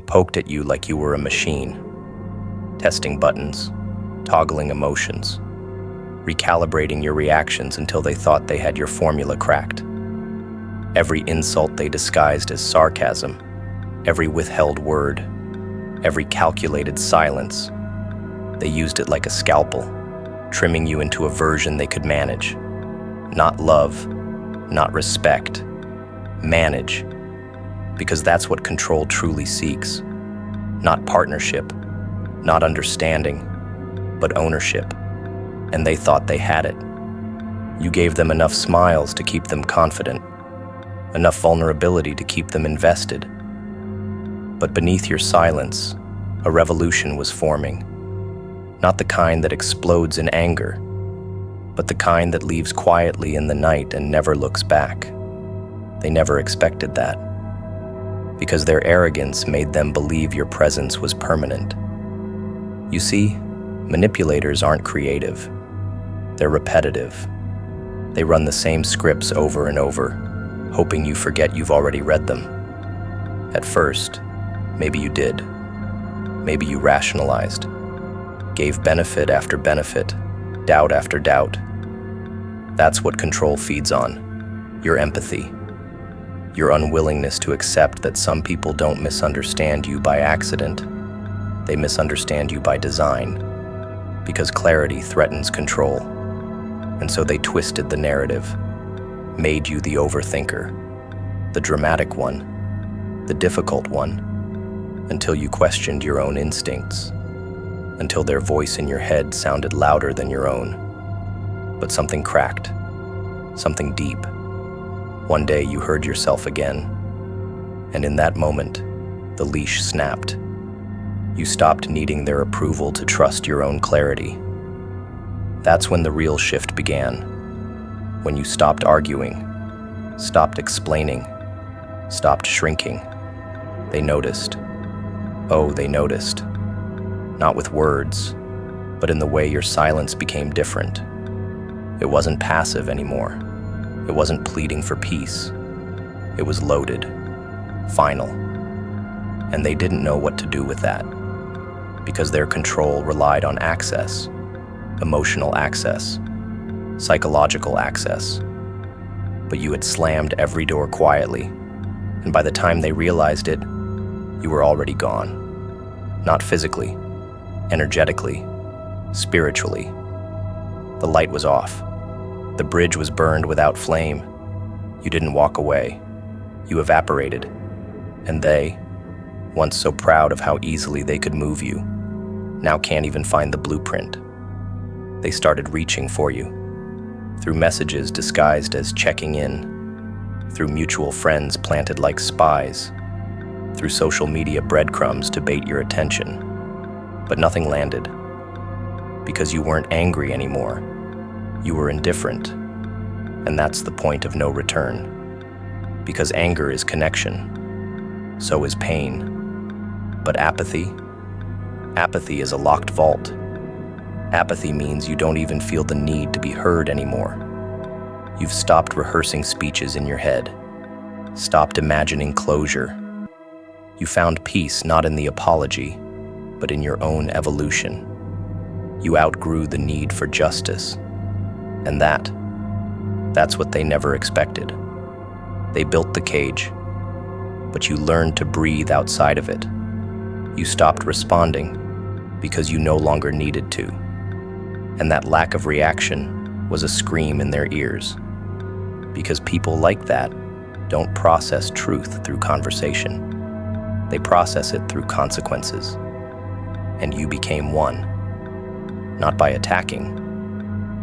poked at you like you were a machine, testing buttons, toggling emotions, recalibrating your reactions until they thought they had your formula cracked. Every insult they disguised as sarcasm, every withheld word, every calculated silence. They used it like a scalpel, trimming you into a version they could manage. Not love, not respect. Manage. Because that's what control truly seeks. Not partnership, not understanding, but ownership. And they thought they had it. You gave them enough smiles to keep them confident, enough vulnerability to keep them invested. But beneath your silence, a revolution was forming. Not the kind that explodes in anger, but the kind that leaves quietly in the night and never looks back. They never expected that, because their arrogance made them believe your presence was permanent. You see, manipulators aren't creative. They're repetitive. They run the same scripts over and over, hoping you forget you've already read them. At first, maybe you did. Maybe you rationalized, gave benefit after benefit, doubt after doubt. That's what control feeds on, your empathy, your unwillingness to accept that some people don't misunderstand you by accident. They misunderstand you by design, because clarity threatens control. And so they twisted the narrative, made you the overthinker, the dramatic one, the difficult one, until you questioned your own instincts, until their voice in your head sounded louder than your own. But something cracked, something deep. One day you heard yourself again, and in that moment, the leash snapped. You stopped needing their approval to trust your own clarity. That's when the real shift began, when you stopped arguing, stopped explaining, stopped shrinking. They noticed. Oh, they noticed. Not with words, but in the way your silence became different. It wasn't passive anymore. It wasn't pleading for peace. It was loaded, final. And they didn't know what to do with that, because their control relied on access, emotional access, psychological access. But you had slammed every door quietly, and by the time they realized it, you were already gone. Not physically, energetically, spiritually. The light was off. The bridge was burned without flame. You didn't walk away. You evaporated. And they, once so proud of how easily they could move you, now can't even find the blueprint. They started reaching for you, through messages disguised as checking in, through mutual friends planted like spies, through social media breadcrumbs to bait your attention. But nothing landed, because you weren't angry anymore. You were indifferent, and that's the point of no return. Because anger is connection, so is pain. But apathy is a locked vault. Apathy means you don't even feel the need to be heard anymore. You've stopped rehearsing speeches in your head, stopped imagining closure. You found peace not in the apology, but in your own evolution. You outgrew the need for justice. And that's what they never expected. They built the cage, but you learned to breathe outside of it. You stopped responding because you no longer needed to. And that lack of reaction was a scream in their ears. Because people like that don't process truth through conversation. They process it through consequences. And you became one. Not by attacking,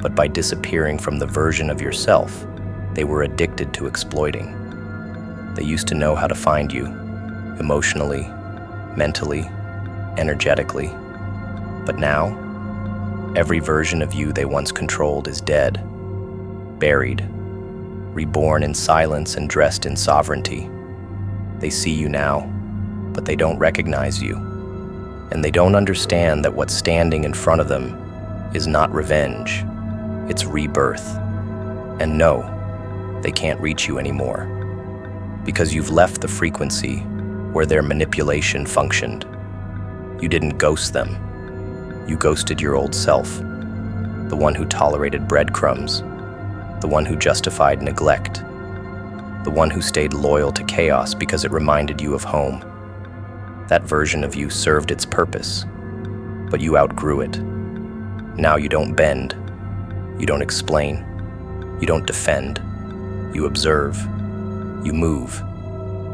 but by disappearing from the version of yourself they were addicted to exploiting. They used to know how to find you, emotionally, mentally, energetically. But now, every version of you they once controlled is dead, buried, reborn in silence and dressed in sovereignty. They see you now, but they don't recognize you. And they don't understand that what's standing in front of them is not revenge, it's rebirth. And no, they can't reach you anymore, because you've left the frequency where their manipulation functioned. You didn't ghost them. You ghosted your old self, the one who tolerated breadcrumbs, the one who justified neglect, the one who stayed loyal to chaos because it reminded you of home. That version of you served its purpose, but you outgrew it. Now you don't bend, you don't explain, you don't defend, you observe, you move,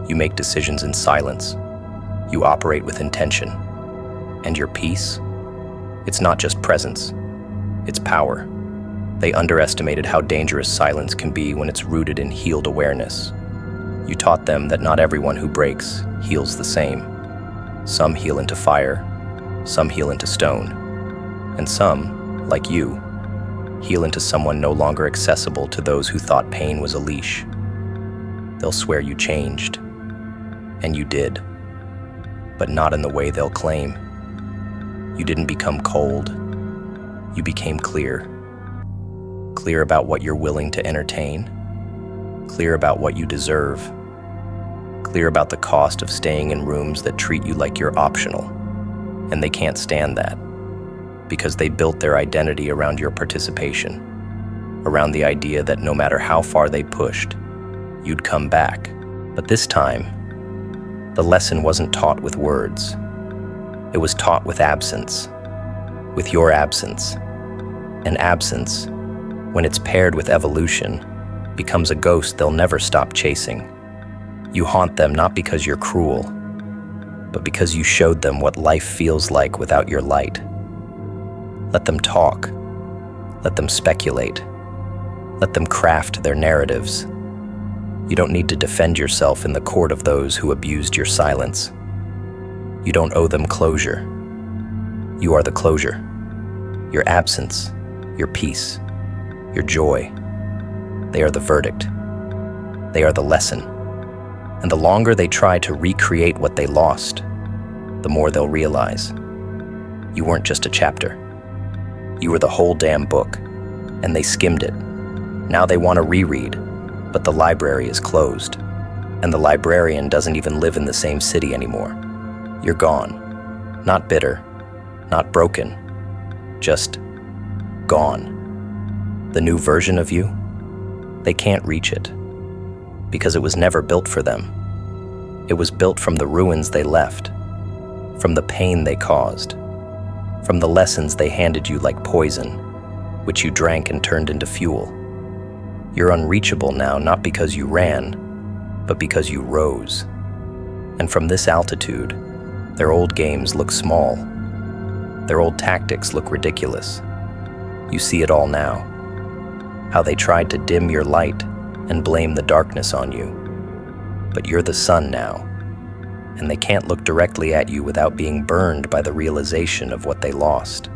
you make decisions in silence, you operate with intention. And your peace? It's not just presence, it's power. They underestimated how dangerous silence can be when it's rooted in healed awareness. You taught them that not everyone who breaks heals the same. Some heal into fire, some heal into stone, and some, like you, heal into someone no longer accessible to those who thought pain was a leash. They'll swear you changed, and you did, but not in the way they'll claim. You didn't become cold, you became clear. Clear about what you're willing to entertain, clear about what you deserve, clear about the cost of staying in rooms that treat you like you're optional, and they can't stand that, because they built their identity around your participation, around the idea that no matter how far they pushed, you'd come back. But this time, the lesson wasn't taught with words. It was taught with absence, with your absence. And absence, when it's paired with evolution, becomes a ghost they'll never stop chasing. You haunt them not because you're cruel, but because you showed them what life feels like without your light. Let them talk. Let them speculate. Let them craft their narratives. You don't need to defend yourself in the court of those who abused your silence. You don't owe them closure. You are the closure. Your absence, your peace, your joy. They are the verdict. They are the lesson. And the longer they try to recreate what they lost, the more they'll realize. You weren't just a chapter. You were the whole damn book, and they skimmed it. Now they want to reread, but the library is closed, and the librarian doesn't even live in the same city anymore. You're gone. Not bitter, not broken, just gone. The new version of you, they can't reach it, because it was never built for them. It was built from the ruins they left, from the pain they caused, from the lessons they handed you like poison, which you drank and turned into fuel. You're unreachable now, not because you ran, but because you rose. And from this altitude, their old games look small. Their old tactics look ridiculous. You see it all now. How they tried to dim your light and blame the darkness on you. But you're the sun now, and they can't look directly at you without being burned by the realization of what they lost.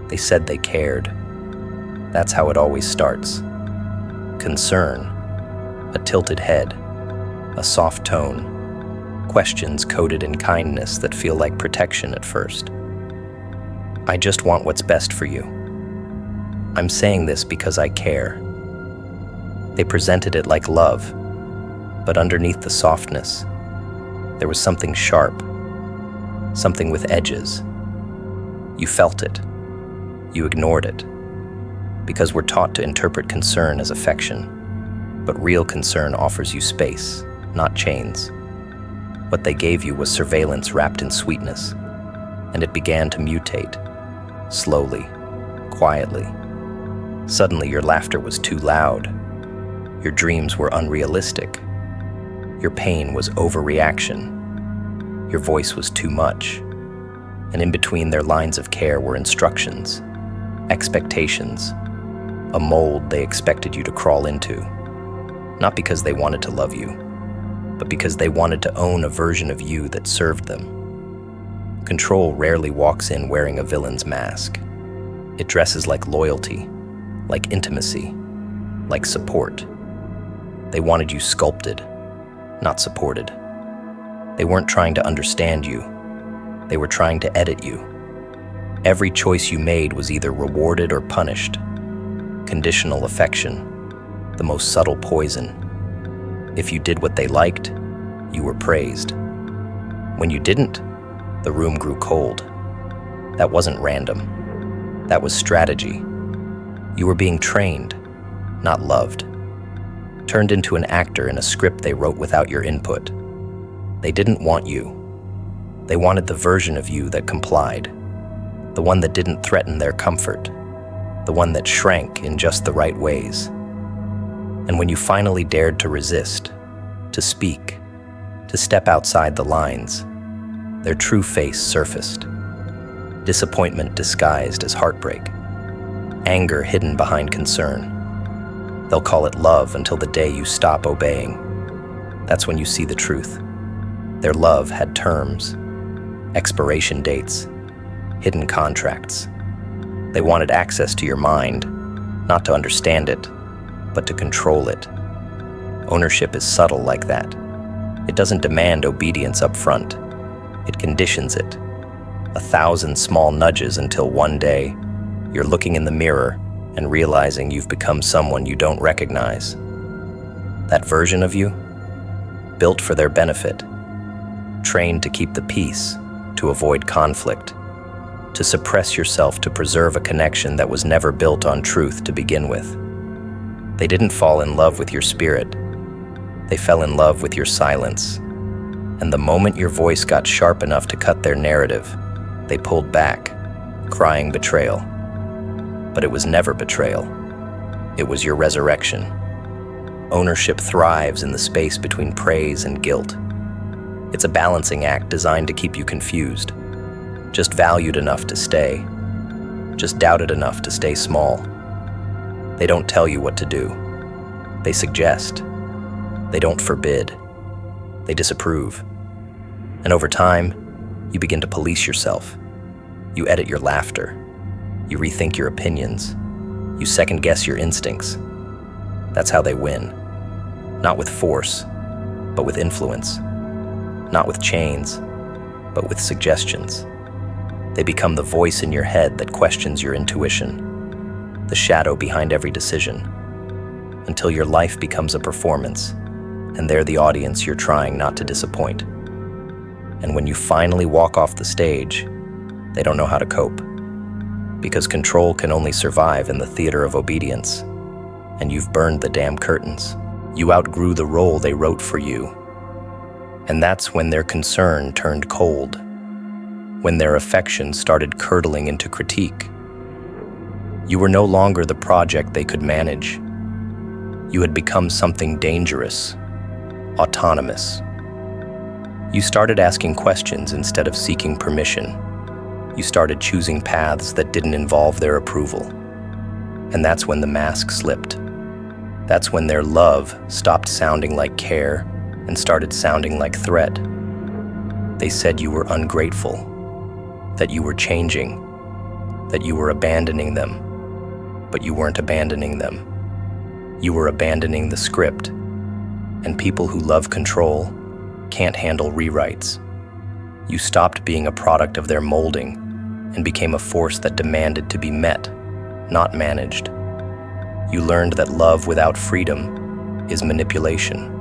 They said they cared. That's how it always starts. Concern, a tilted head, a soft tone, questions coded in kindness that feel like protection at first. I just want what's best for you. I'm saying this because I care. They presented it like love, but underneath the softness, there was something sharp, something with edges. You felt it. You ignored it. Because we're taught to interpret concern as affection, but real concern offers you space, not chains. What they gave you was surveillance wrapped in sweetness, and it began to mutate, slowly, quietly. Suddenly your laughter was too loud. Your dreams were unrealistic. Your pain was overreaction. Your voice was too much. And in between their lines of care were instructions, expectations, a mold they expected you to crawl into. Not because they wanted to love you, but because they wanted to own a version of you that served them. Control rarely walks in wearing a villain's mask. It dresses like loyalty, like intimacy, like support. They wanted you sculpted, not supported. They weren't trying to understand you. They were trying to edit you. Every choice you made was either rewarded or punished. Conditional affection, the most subtle poison. If you did what they liked, you were praised. When you didn't, the room grew cold. That wasn't random. That was strategy. You were being trained, not loved. Turned into an actor in a script they wrote without your input. They didn't want you. They wanted the version of you that complied, the one that didn't threaten their comfort, the one that shrank in just the right ways. And when you finally dared to resist, to speak, to step outside the lines, their true face surfaced. Disappointment disguised as heartbreak, anger hidden behind concern. They'll call it love until the day you stop obeying. That's when you see the truth. Their love had terms, expiration dates, hidden contracts. They wanted access to your mind, not to understand it, but to control it. Ownership is subtle like that. It doesn't demand obedience up front. It conditions it. 1,000 small nudges until one day, you're looking in the mirror and realizing you've become someone you don't recognize. That version of you, built for their benefit, trained to keep the peace, to avoid conflict, to suppress yourself to preserve a connection that was never built on truth to begin with. They didn't fall in love with your spirit. They fell in love with your silence. And the moment your voice got sharp enough to cut their narrative, they pulled back, crying betrayal. But it was never betrayal. It was your resurrection. Ownership thrives in the space between praise and guilt. It's a balancing act designed to keep you confused, just valued enough to stay, just doubted enough to stay small. They don't tell you what to do. They suggest. They don't forbid. They disapprove. And over time, you begin to police yourself. You edit your laughter. You rethink your opinions. You second-guess your instincts. That's how they win. Not with force, but with influence. Not with chains, but with suggestions. They become the voice in your head that questions your intuition, the shadow behind every decision, until your life becomes a performance, and they're the audience you're trying not to disappoint. And when you finally walk off the stage, they don't know how to cope. Because control can only survive in the theater of obedience, and you've burned the damn curtains. You outgrew the role they wrote for you. And that's when their concern turned cold, when their affection started curdling into critique. You were no longer the project they could manage. You had become something dangerous, autonomous. You started asking questions instead of seeking permission. You started choosing paths that didn't involve their approval. And that's when the mask slipped. That's when their love stopped sounding like care and started sounding like threat. They said you were ungrateful, that you were changing, that you were abandoning them, but you weren't abandoning them. You were abandoning the script, and people who love control can't handle rewrites. You stopped being a product of their molding and became a force that demanded to be met, not managed. You learned that love without freedom is manipulation,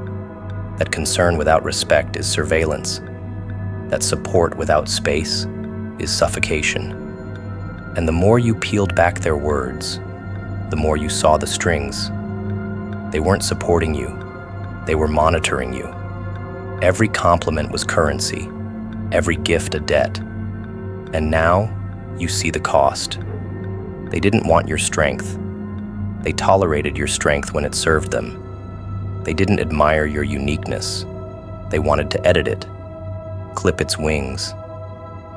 that concern without respect is surveillance, that support without space is suffocation. And the more you peeled back their words, the more you saw the strings. They weren't supporting you, they were monitoring you. Every compliment was currency, every gift a debt. And now, you see the cost. They didn't want your strength. They tolerated your strength when it served them. They didn't admire your uniqueness. They wanted to edit it, clip its wings,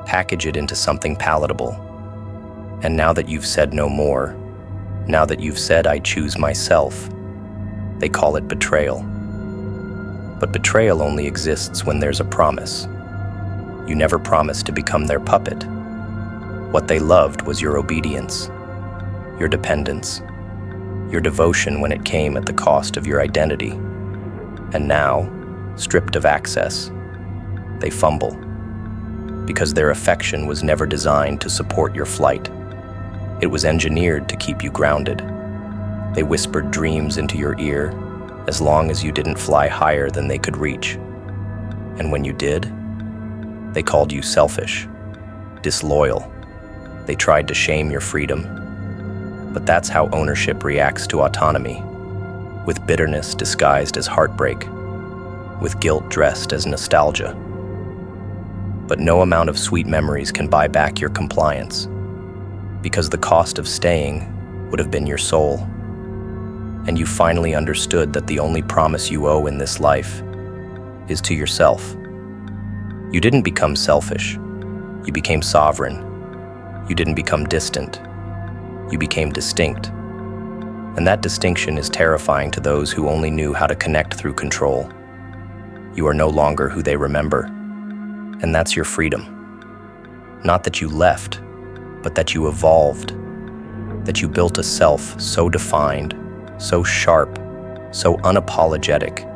package it into something palatable. And now that you've said no more, now that you've said I choose myself, they call it betrayal. But betrayal only exists when there's a promise. You never promised to become their puppet. What they loved was your obedience, your dependence, your devotion when it came at the cost of your identity. And now, stripped of access, they fumble, because their affection was never designed to support your flight. It was engineered to keep you grounded. They whispered dreams into your ear as long as you didn't fly higher than they could reach. And when you did, They called you selfish, disloyal. They tried to shame your freedom. But that's how ownership reacts to autonomy, with bitterness disguised as heartbreak, with guilt dressed as nostalgia. But no amount of sweet memories can buy back your compliance, because the cost of staying would have been your soul. And you finally understood that the only promise you owe in this life is to yourself. You didn't become selfish. You became sovereign. You didn't become distant. You became distinct. And that distinction is terrifying to those who only knew how to connect through control. You are no longer who they remember. And that's your freedom. Not that you left, but that you evolved. That you built a self so defined, so sharp, so unapologetic,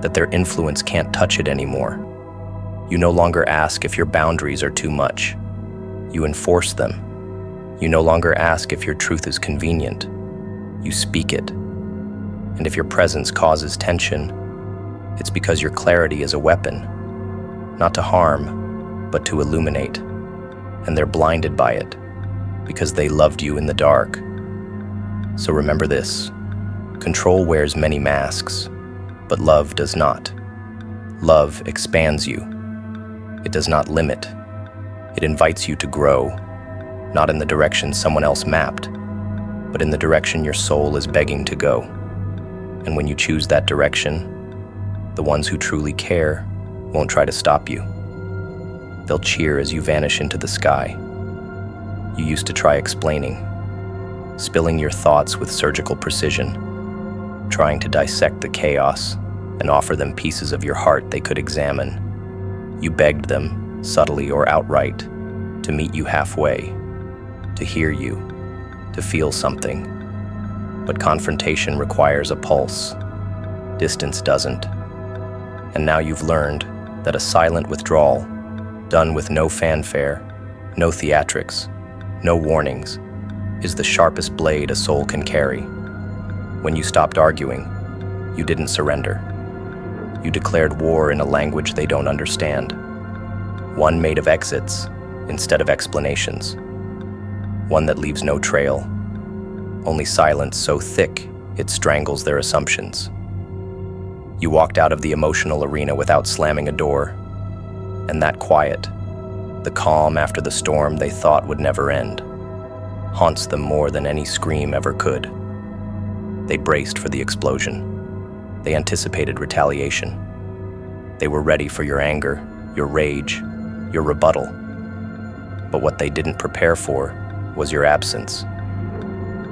that their influence can't touch it anymore. You no longer ask if your boundaries are too much. You enforce them. You no longer ask if your truth is convenient. You speak it. And if your presence causes tension, it's because your clarity is a weapon, not to harm, but to illuminate. And they're blinded by it, because they loved you in the dark. So remember this: control wears many masks, but love does not. Love expands you. It does not limit. It invites you to grow, not in the direction someone else mapped, but in the direction your soul is begging to go. And when you choose that direction, the ones who truly care won't try to stop you. They'll cheer as you vanish into the sky. You used to try explaining, spilling your thoughts with surgical precision, trying to dissect the chaos and offer them pieces of your heart they could examine. You begged them, subtly or outright, to meet you halfway, to hear you, to feel something. But confrontation requires a pulse. Distance doesn't. And now you've learned that a silent withdrawal, done with no fanfare, no theatrics, no warnings, is the sharpest blade a soul can carry. When you stopped arguing, you didn't surrender. You declared war in a language they don't understand. One made of exits instead of explanations. One that leaves no trail, only silence so thick it strangles their assumptions. You walked out of the emotional arena without slamming a door, and that quiet, the calm after the storm they thought would never end, haunts them more than any scream ever could. They braced for the explosion. They anticipated retaliation. They were ready for your anger, your rage, your rebuttal. But what they didn't prepare for was your absence.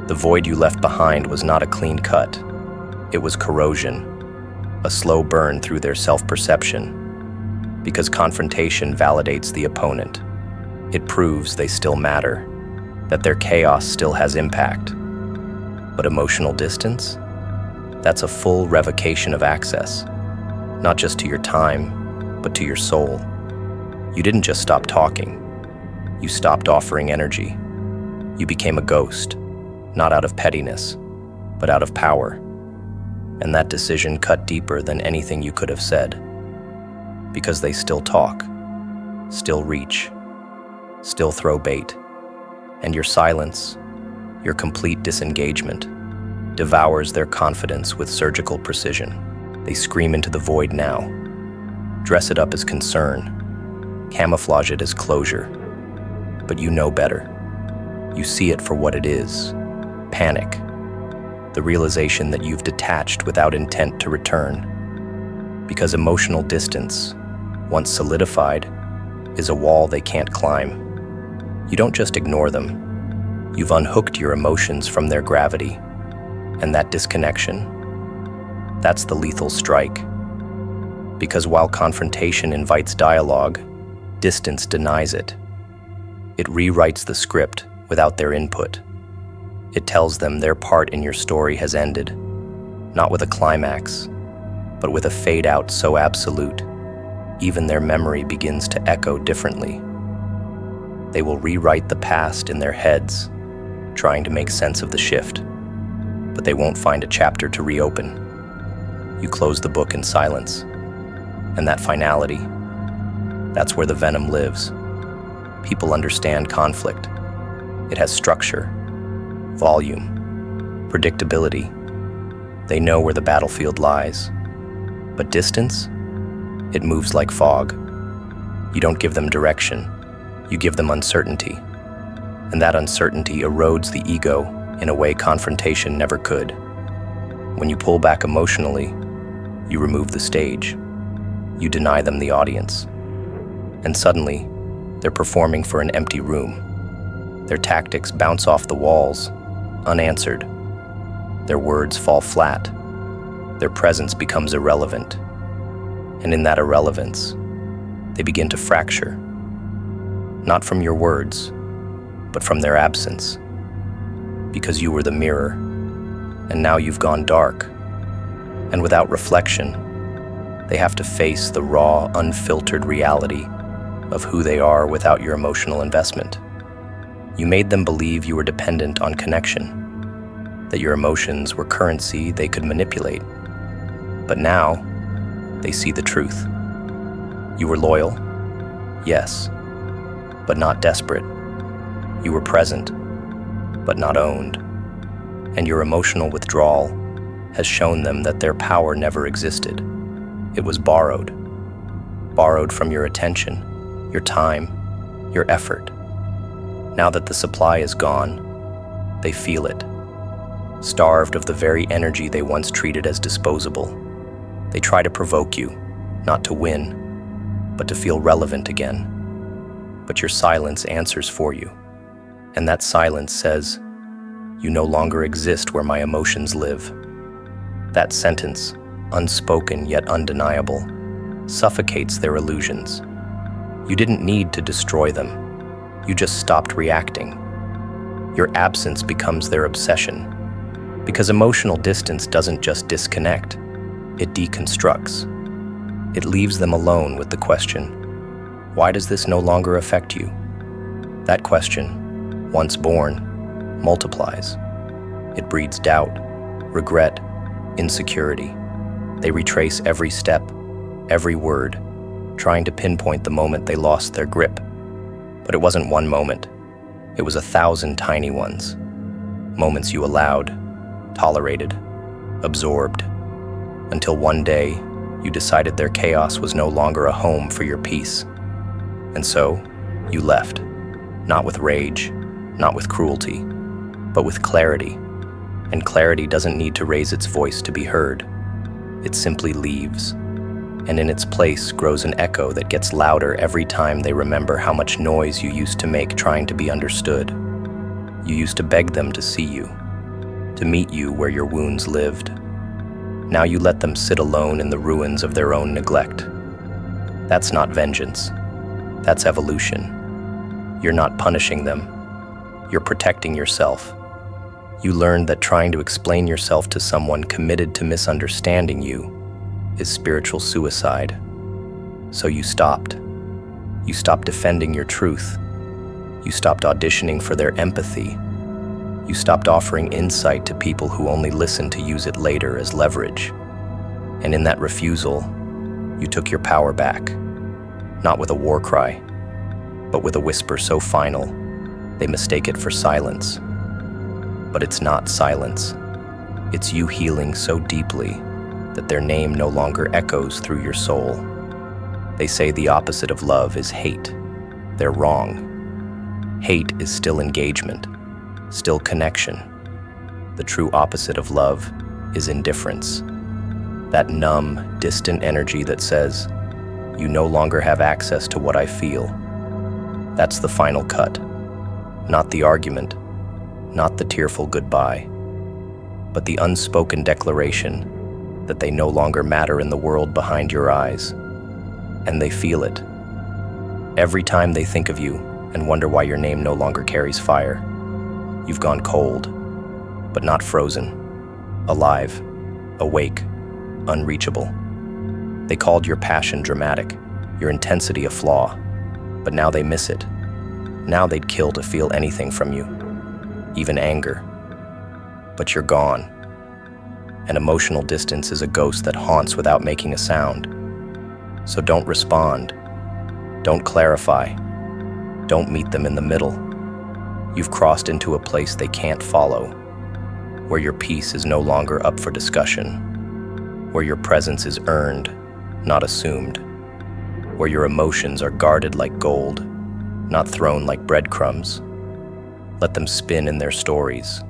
The void you left behind was not a clean cut. It was corrosion, a slow burn through their self-perception. Because confrontation validates the opponent. It proves they still matter, that their chaos still has impact. But emotional distance? That's a full revocation of access, not just to your time, but to your soul. You didn't just stop talking. You stopped offering energy. You became a ghost, not out of pettiness, but out of power. And that decision cut deeper than anything you could have said. Because they still talk, still reach, still throw bait. And your silence, your complete disengagement, devours their confidence with surgical precision. They scream into the void now. Dress it up as concern. Camouflage it as closure. But you know better. You see it for what it is: panic. The realization that you've detached without intent to return. Because emotional distance, once solidified, is a wall they can't climb. You don't just ignore them. You've unhooked your emotions from their gravity. And that disconnection, that's the lethal strike. Because while confrontation invites dialogue, distance denies it. It rewrites the script without their input. It tells them their part in your story has ended, not with a climax, but with a fade-out so absolute, even their memory begins to echo differently. They will rewrite the past in their heads, trying to make sense of the shift, but they won't find a chapter to reopen. You close the book in silence, and that finality, That's where the venom lives. People understand conflict. It has structure, volume, predictability. They know where the battlefield lies. But distance? It moves like fog. You don't give them direction. You give them uncertainty. And that uncertainty erodes the ego in a way confrontation never could. When you pull back emotionally, you remove the stage. You deny them the audience. And suddenly, they're performing for an empty room. Their tactics bounce off the walls, unanswered. Their words fall flat. Their presence becomes irrelevant. And in that irrelevance, they begin to fracture. Not from your words, but from their absence. Because you were the mirror, and now you've gone dark. And without reflection, they have to face the raw, unfiltered reality of who they are without your emotional investment. You made them believe you were dependent on connection, that your emotions were currency they could manipulate. But now, they see the truth. You were loyal, yes, but not desperate. You were present, but not owned. And your emotional withdrawal has shown them that their power never existed. It was borrowed from your attention, your time, your effort. Now that the supply is gone, they feel it. Starved of the very energy they once treated as disposable, they try to provoke you, not to win, but to feel relevant again. But your silence answers for you, and that silence says, "You no longer exist where my emotions live." That sentence, unspoken yet undeniable, suffocates their illusions. You didn't need to destroy them. You just stopped reacting. Your absence becomes their obsession. Because emotional distance doesn't just disconnect, it deconstructs. It leaves them alone with the question, why does this no longer affect you? That question, once born, multiplies. It breeds doubt, regret, insecurity. They retrace every step, every word, trying to pinpoint the moment they lost their grip. But it wasn't one moment. It was 1,000 tiny ones. Moments you allowed, tolerated, absorbed, until one day you decided their chaos was no longer a home for your peace. And so, you left, not with rage, not with cruelty, but with clarity. And clarity doesn't need to raise its voice to be heard. It simply leaves. And in its place grows an echo that gets louder every time they remember how much noise you used to make trying to be understood. You used to beg them to see you, to meet you where your wounds lived. Now you let them sit alone in the ruins of their own neglect. That's not vengeance. That's evolution. You're not punishing them. You're protecting yourself. You learned that trying to explain yourself to someone committed to misunderstanding you is spiritual suicide. So you stopped. You stopped defending your truth. You stopped auditioning for their empathy. You stopped offering insight to people who only listen to use it later as leverage. And in that refusal, you took your power back, not with a war cry, but with a whisper so final, they mistake it for silence. But it's not silence. It's you healing so deeply that their name no longer echoes through your soul. They say the opposite of love is hate. They're wrong. Hate is still engagement, still connection. The true opposite of love is indifference. That numb, distant energy that says, you no longer have access to what I feel. That's the final cut. Not the argument, not the tearful goodbye, but the unspoken declaration that they no longer matter in the world behind your eyes. And they feel it. Every time they think of you and wonder why your name no longer carries fire, you've gone cold, but not frozen. Alive, awake, unreachable. They called your passion dramatic, your intensity a flaw, but now they miss it. Now they'd kill to feel anything from you, even anger. But you're gone. And emotional distance is a ghost that haunts without making a sound. So don't respond. Don't clarify. Don't meet them in the middle. You've crossed into a place they can't follow, where your peace is no longer up for discussion, where your presence is earned, not assumed, where your emotions are guarded like gold, not thrown like breadcrumbs. Let them spin in their stories,